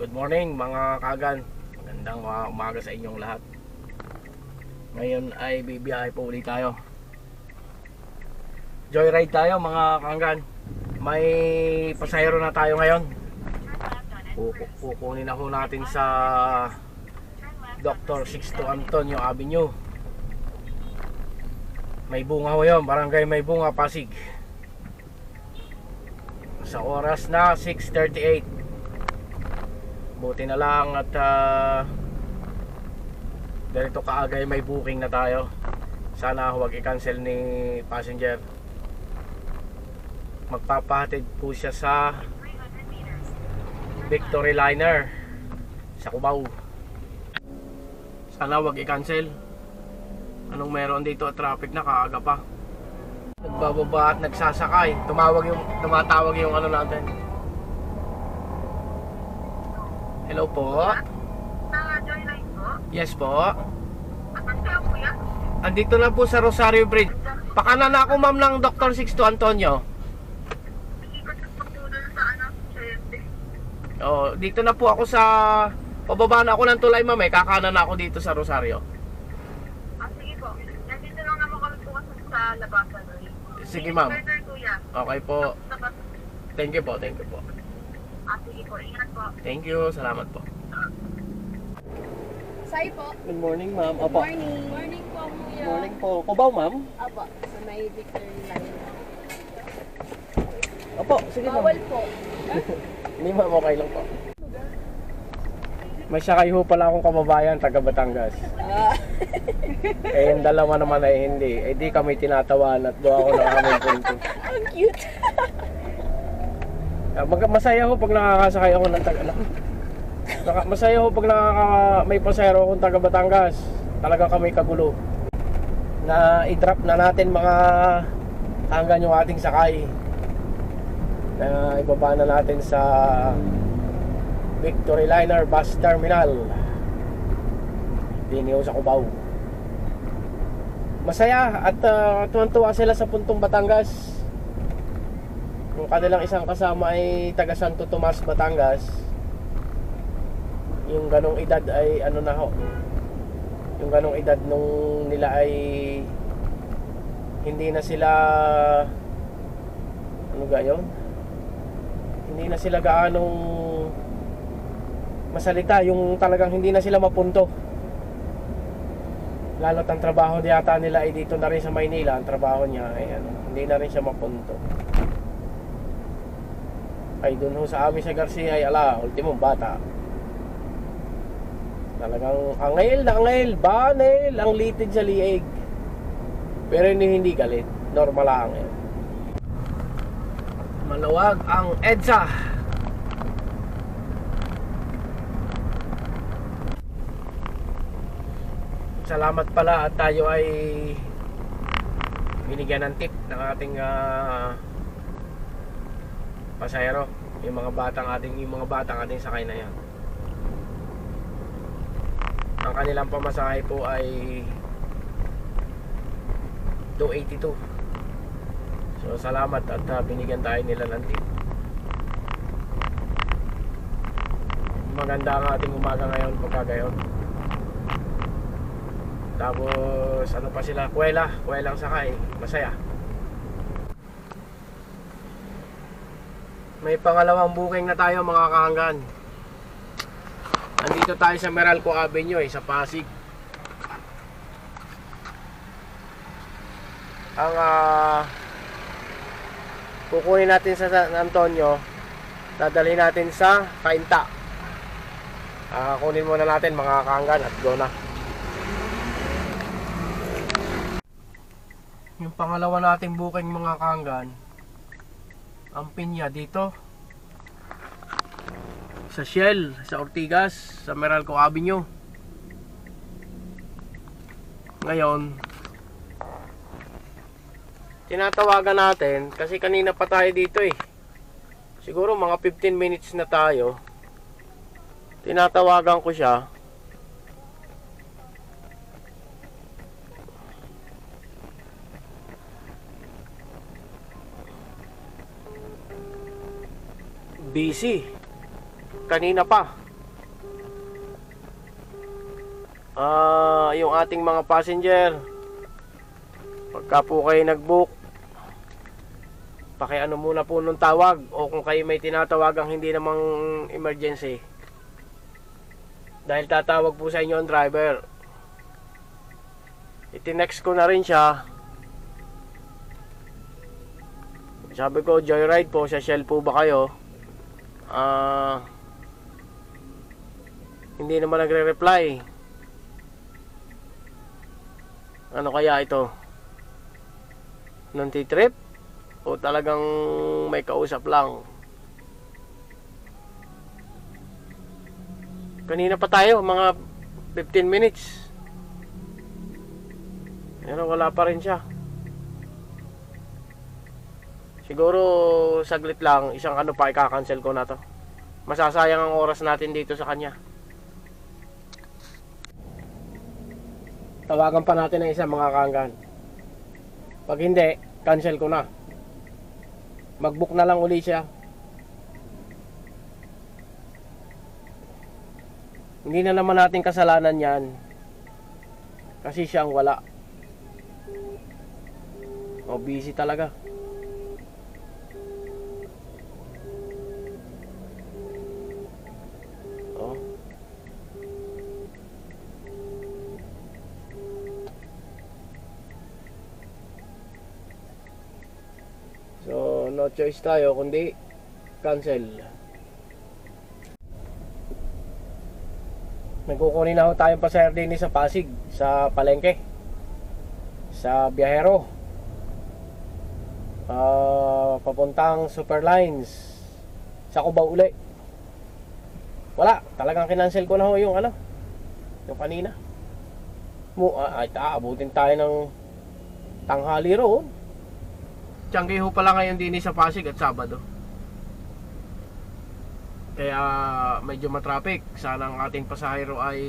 Good morning mga kagan. Magandang umaga sa inyong lahat. Ngayon ay bibiyahe po ulit tayo. Joyride tayo mga kagan. May pasahero na tayo ngayon. Kukunin ako natin sa Dr. Sixto Antonio Avenue. May bunga ho yun, barangay May Bunga, Pasig. Sa oras na 6:38. Buti na lang at ganito kaagay may booking na tayo. Sana huwag i-cancel ni passenger. Magpapahatid po siya sa Victory Liner sa Cubao. Sana huwag i-cancel. Anong meron dito at traffic na kaaga pa. Nagbababa at nagsasakay. Tumatawag yung ano natin. Hello po. Joyride po? Yes po. Asan kayo kuya? Andito na po sa Rosario Bridge. Pakanan na ako ma'am ng Dr. Sixto Antonio. Ikot po doon sa Chente. Oh, dito na po ako sa pababa na ako ng tulay ma'am eh. Kakanan na ako dito sa Rosario. Sige po. Nandito lang naman kami po kasi sa labasan. Sige ma'am. Further kuya. Okay po. Thank you po, thank you po. Sige po, ingat po. Thank you, salamat po. Say po. Good morning ma'am. Good Opo. morning. Morning po, kuya. Good morning po. Cubao ma'am? Apo, sa may Victory Line. Opo, sige ma'am. Bawal po. Hindi ma'am, okay lang po. May sakay ho pala akong kababayan, taga Batangas. Eh, yung dalawa naman ay hindi. Eh, di kami tinatawan at doon ako ng aming punto. Ang cute. Masaya ho pag nakakasakay ako ng taga... Masaya ho pag may pasahero akong taga Batangas. Talaga kami kagulo. Na i-drop na natin mga hanggang yung ating sakay. Na ibaba na natin sa Victory Liner Bus Terminal. Diniho sa Cubao. Masaya at tuwan-tuwa sila sa puntong Batangas. Yung kanilang isang kasama ay taga Santo Tomas, Batangas. Yung ganong edad ay ano na ho. Yung ganong edad nung nila ay hindi na sila ano gayon? Hindi na sila gaanong masalita, yung talagang hindi na sila mapunto. Lalo't ang trabaho yata nila ay dito na rin sa Maynila. Ang trabaho niya ay hindi na rin siya mapunto. Ay dun ho sa amin sa Garcia ay ultimong bata. Talagang angel na angel, banel ang litid sa liig. Pero hindi galit, normal lang eh. Maluwag ang EDSA. Salamat pala at tayo ay binigyan ng tip ng ating pasahero, yung mga batang ating sakay na yan. Ang kanilang pamasahe po ay 282. So salamat at binigyan tayo nila ng tip. Maganda ang ating umaga ngayon pagkagayon. Tapos ano pa sila, kwelang sakay, masaya. May pangalawang booking na tayo mga kahanggan. Andito tayo sa Meralco Avenue sa Pasig. Ang kukunin natin sa San Antonio, dadalhin natin sa Cainta. Kunin muna natin mga kahanggan at go na. Yung pangalawa nating booking mga kahanggan, ang pinya dito sa Shell, sa Ortigas, sa Meralco Avenue. Ngayon tinatawagan natin kasi kanina pa tayo dito eh. Siguro mga 15 minutes na tayo. Tinatawagan ko siya. busy kanina pa. yung ating mga passenger, pagka po kayo nag-book, pakiano muna po nung tawag, o kung kayo may tinatawagang hindi namang emergency, dahil tatawag po sa inyo ang driver. Itinext ko na rin siya. Sabi ko, joyride po, sa Shell po ba kayo? Hindi naman nagre-reply. Ano kaya ito? Non-trip? O talagang may kausap lang? Kanina pa tayo, mga 15 minutes. Pero wala pa rin siya. Siguro saglit lang, isang ano pa, i-cancel ko na to. Masasayang ang oras natin dito sa kanya. Tawagan pa natin ang isang mga kanggan. Pag hindi, cancel ko na. Mag-book na lang uli siya. Hindi na naman natin kasalanan yan, kasi siyang wala. O busy talaga. Oh. So no choice tayo kundi cancel. Nagkukunin na ho tayong pasahero din sa Pasig, sa palengke, sa biyahero, papuntang Superlines, sa Cubao uli. Wala, talagang kinancel ko na ho yung ano, yung kanina. Aabutin tayo ng tanghali roon. Tiyanggi ho pala ngayon din sa Pasig at Sabado. Kaya medyo matraffic. Sana ang ating pasahero ay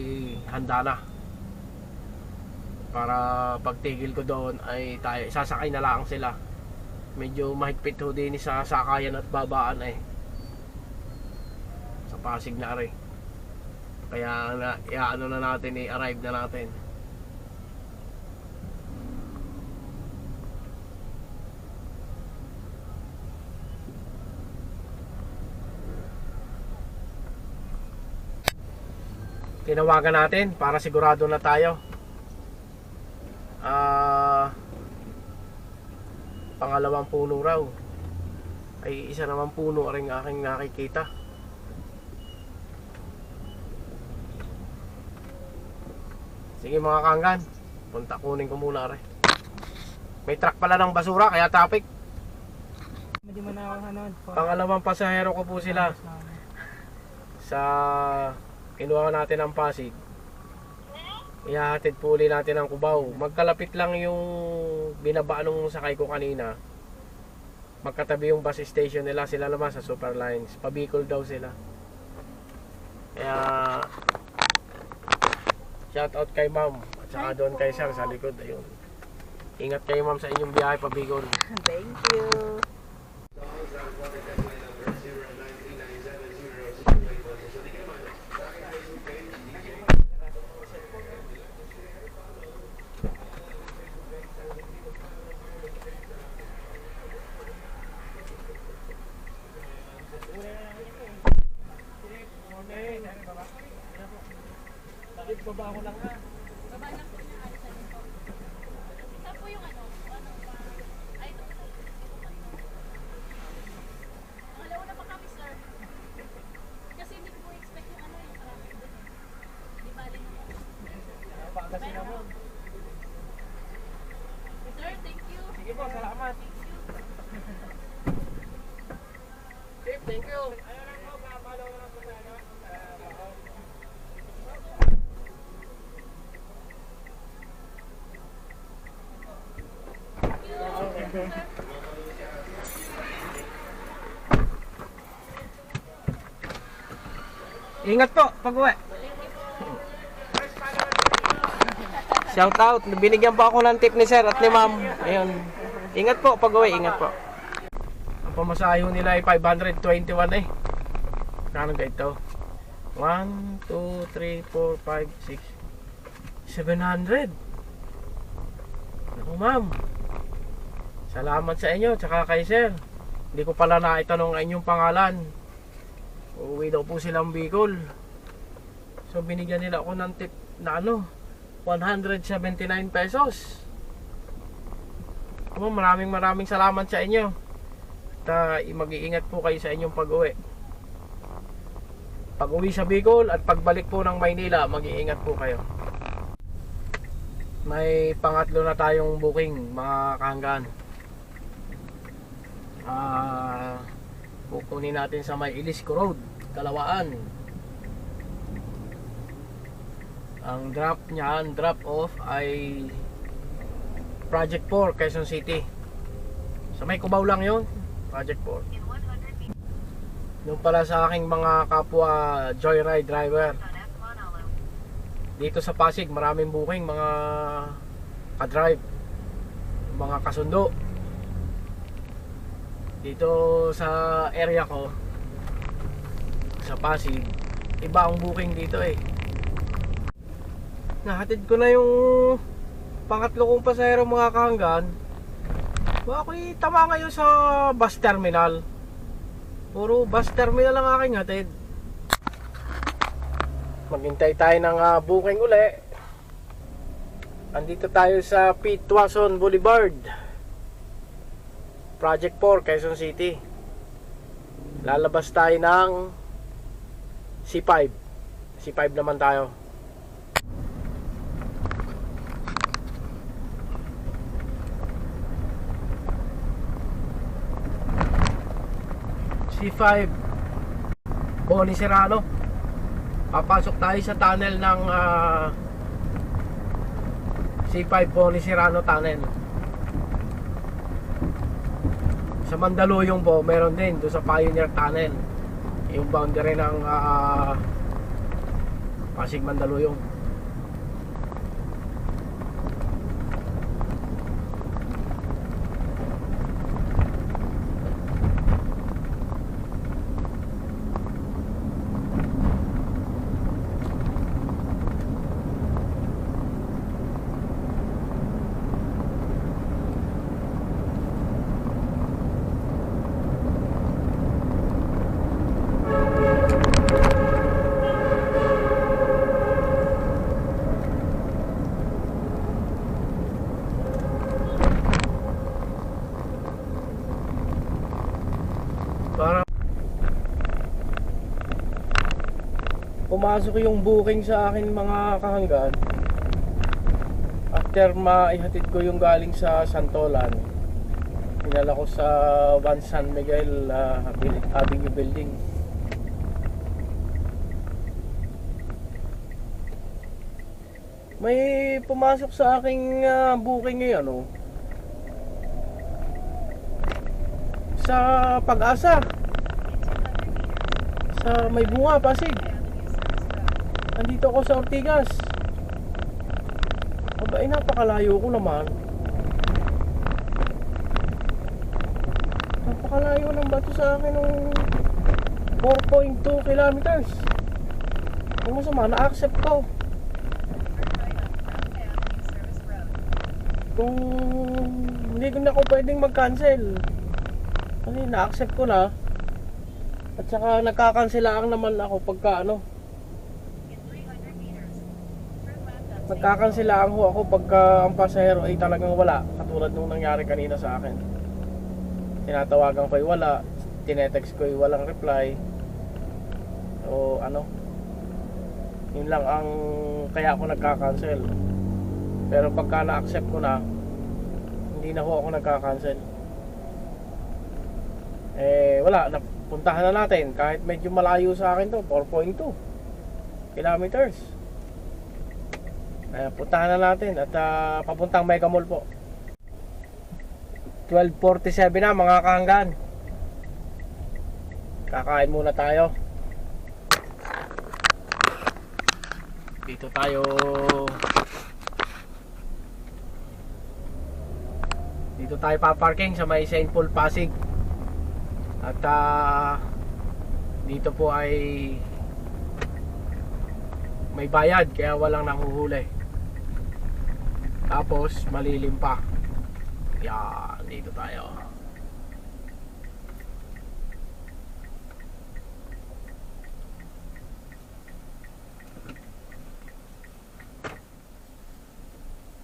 handa na, para pagtigil ko doon ay tayo, sasakay na lang sila. Medyo mahigpit ho din sa sakayan at babaan sa Pasig na rin. Kaya iaano na natin, i-arrive na natin. Tinawagan natin para sigurado na tayo. Pangalawang puno raw. Ay isa naman puno rin aking nakikita. Sige mga kanggan, punta kunin ko muna rin. May truck pala ng basura kaya traffic. Hindi mo na ako hanon. Pangalawang pasahero ko po sila. Sa kinuha natin ang Pasig, ihahatid po ulit natin ang Cubao. Magkalapit lang yung binaba nung sakay ko kanina. Magkatabi yung bus station nila, sila naman sa Superlines. Pabicol daw sila. Kaya shout out kay ma'am at saka doon kay sir sa likod. Ayun. Ingat kayo ma'am sa inyong biyahe pabicol. Thank you. Baba ko lang ha. Baba lang po niya, alisan niyo po. Saan po yung ano? Ay, ito po. Alauna pa kami, sir. Kasi hindi ko po expect yung ano, yung traffic doon. Di bali naman. Baka sila mo. Sir, thank you. Sige po, salamat. Thank you. Chief, thank you. Ingat po pag uwi. Shout out, binigyan pa ako ng tip ni sir at ni ma'am. Ayun. Ingat po pag uwi, ingat po. Ang pamasahe nila ay 521 eh. Kano ga ito? 1, 2, 3, 4, 5, 700. Ano ma'am, salamat sa inyo tsaka kay sir. Hindi ko pala naitanong ang inyong pangalan. Uuwi daw po silang Bicol. So binigyan nila ako ng tip na 179 pesos. Maraming salamat sa inyo. Mag-iingat po kayo sa inyong pag-uwi. Pag-uwi sa Bicol at pagbalik po ng Maynila, mag-iingat po kayo. May pangatlo na tayong booking, mga kahanggan. Kukunin natin sa may Ilisco Road, Kalawaan. Ang drop off ay Project 4, Quezon City. Sa may Cubao lang yun, Project 4. Yung pala sa aking mga kapwa joyride driver, dito sa Pasig maraming booking, mga ka-drive, mga kasundo. Dito sa area ko sa Pasig, iba ang booking dito eh. Nahatid ko na yung pangatlo kong pasahero, mga kahanggan. Ako'y tama ngayon sa bus terminal. Puro bus terminal ang aking hatid. Maghintay tayo ng booking uli. Andito tayo sa Pitwason Boulevard, Project 4, Quezon City. Lalabas tayo ng C5. C5 naman tayo. C5 Boni Serrano. Papasok tayo sa tunnel ng C5 Boni Serrano tunnel. Sa Mandaluyong po meron din doon sa Pioneer Tunnel, yung boundary ng Pasig Mandaluyong. Pumasok yung booking sa akin, mga kahanggan. After maihatid ko yung galing sa Santolan, pinala ko sa One San Miguel Avenue Building. May pumasok sa aking booking ngayon sa Pag-asa, sa May Bunga, Pasig. Nandito ako sa Ortigas. Abay, napakalayo ko naman. Napakalayo ng bato sa akin ng 4.2 kilometers. Kung masama, na-accept ko. Kung hindi ko na ako pwedeng mag-cancel, kasi na-accept ko na. At saka nagkakanselaang naman ako pagka nagkakanselaang ho ako pagka ang pasahero ay talagang wala, katulad nung nangyari kanina sa akin. Tinatawagan ko ay wala, tinetext ko ay walang reply. O yun lang ang kaya ako nagkakancel. Pero pagka na-accept ko na, hindi na ho ako nagkakancel. Wala, napuntahan na natin. Kahit medyo malayo sa akin to, 4.2 kilometers. Puntahan na natin at papuntang Mega Mall po. 12:47 na, mga kahanggan. Kakain muna tayo. Dito tayo paparking sa may St. Paul, Pasig. At dito po ay may bayad, kaya walang nanghuhuli. Tapos malilim pa. Yan, dito tayo.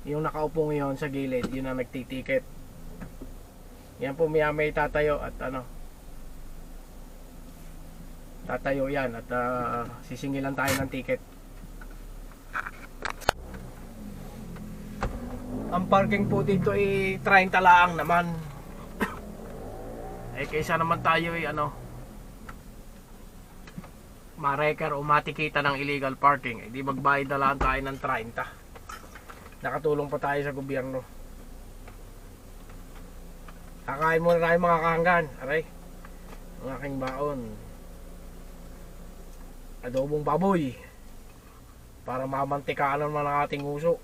Yung nakaupo ngayon sa gilid, yun ang nagtitiket. Yan po may tatayo at tatayo yan at sisingilan tayo ng ticket. Ang parking po dito ay 30 lang naman. Eh kaysa naman tayo ay ma-record o matikita ng illegal parking, eh di magbayad na lang tayo ng 30. Nakatulong pa tayo sa gobyerno. Kakain muna tayo mga kahanggan. Aray, ang aking baon, adobong baboy, para mamantikaan naman ang ating uso.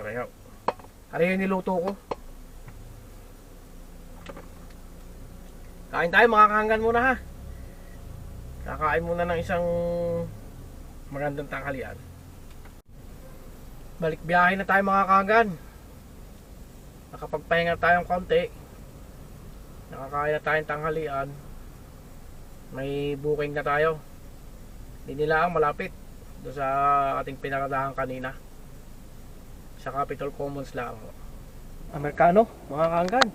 Aray, aray yung niluto ko. Kain tayo mga kahanggan muna ha. Kakain muna ng isang magandang tanghalian. Balik biyahe na tayo mga kahanggan. Nakapagpahinga tayong konti. Nakakain na tayong tanghalian. May booking na tayo. Hindi nila ang malapit doon sa ating pinakadahan kanina. Sa Capitol Commons lang. Amerikano mga kahanggan.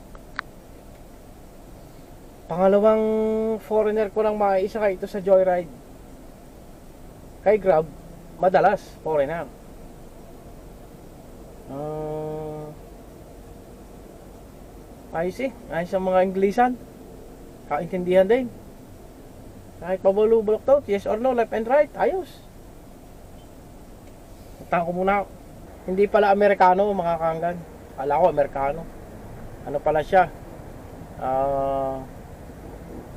Pangalawang foreigner ko lang maiisakay ito sa Joyride. Kay Grab, madalas foreigner. Ayos ayos ang mga Inglisan. Kaintindihan din. Kahit pabulubulok to, yes or no, left and right, ayos. Puntahan ko muna. Hindi pala Amerikano mga kahanggan. Kala ko Amerikano. Ano pala siya?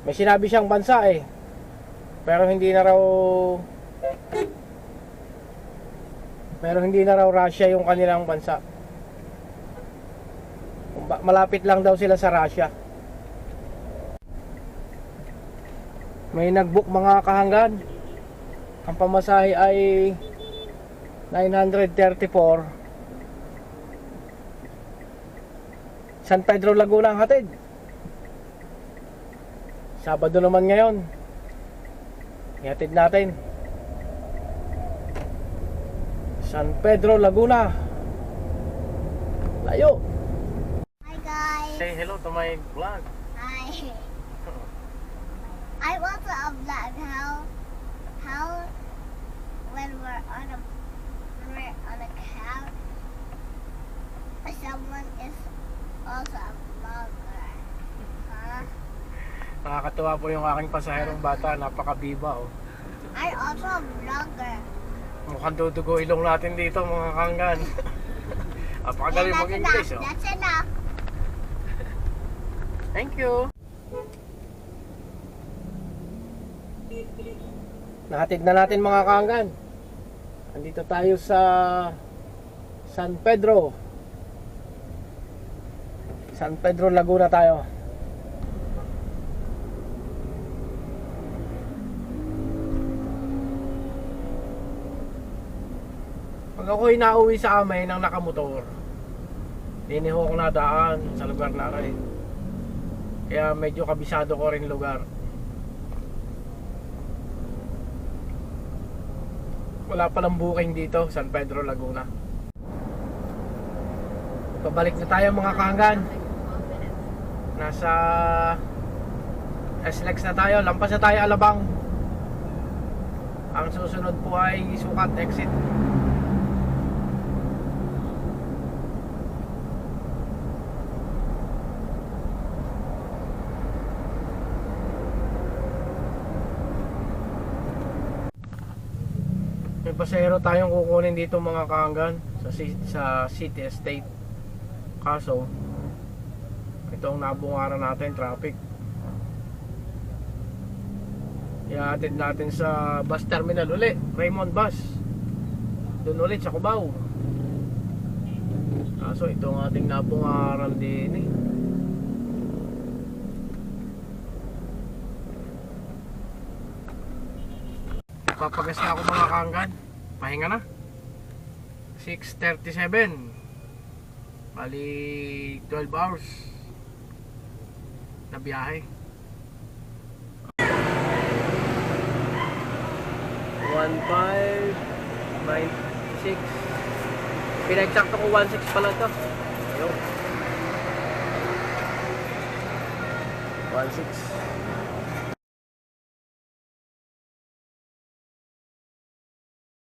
May sinabi siyang bansa eh. Pero hindi na raw Russia yung kanilang bansa. Malapit lang daw sila sa Russia. May nagbook mga kahanggan. Ang pamasahe ay 934. San Pedro Laguna ang hatid. Sabado naman ngayon. Ihatid natin San Pedro Laguna. Layo. Hi guys. Say hello to my vlog. Hi. I want to vlog how when we're on a cab, someone is also a vlogger. Huh? Nakakatuwa po yung aking pasaherong bata. Napakabiba oh. I'm also a vlogger. Mukhang dudugo ilong natin dito mga kahanggan. Napakagaling Yeah, mag-English oh. That's enough. Thank you. Nahatid na natin mga kahanggan. Andito tayo sa San Pedro Laguna tayo. Pag ako'y nauwi sa amin ng nakamotor, hindi ho ako nadaan sa lugar na rin. Kaya medyo kabisado ko rin lugar. Wala palang booking dito, San Pedro Laguna. Pabalik na tayo mga kahanggan. Nasa SLEX na tayo, lampas na tayo Alabang. Ang susunod po ay Sukat exit. May pasahero tayong kukunin dito mga kahanggan sa City Estate. Kaso ito ang nabungaran natin, traffic. Ihatid natin sa bus terminal uli, Raymond Bus. Doon ulit sa Cubao. Kaso ito ang ating nabungaran din eh. Papagas na ako mga kahanggan. pahinga na. 6:37. Bali 12 hours na biyahe. 1596. Pinagsakto ko 16 pala ito. Ayun. 16.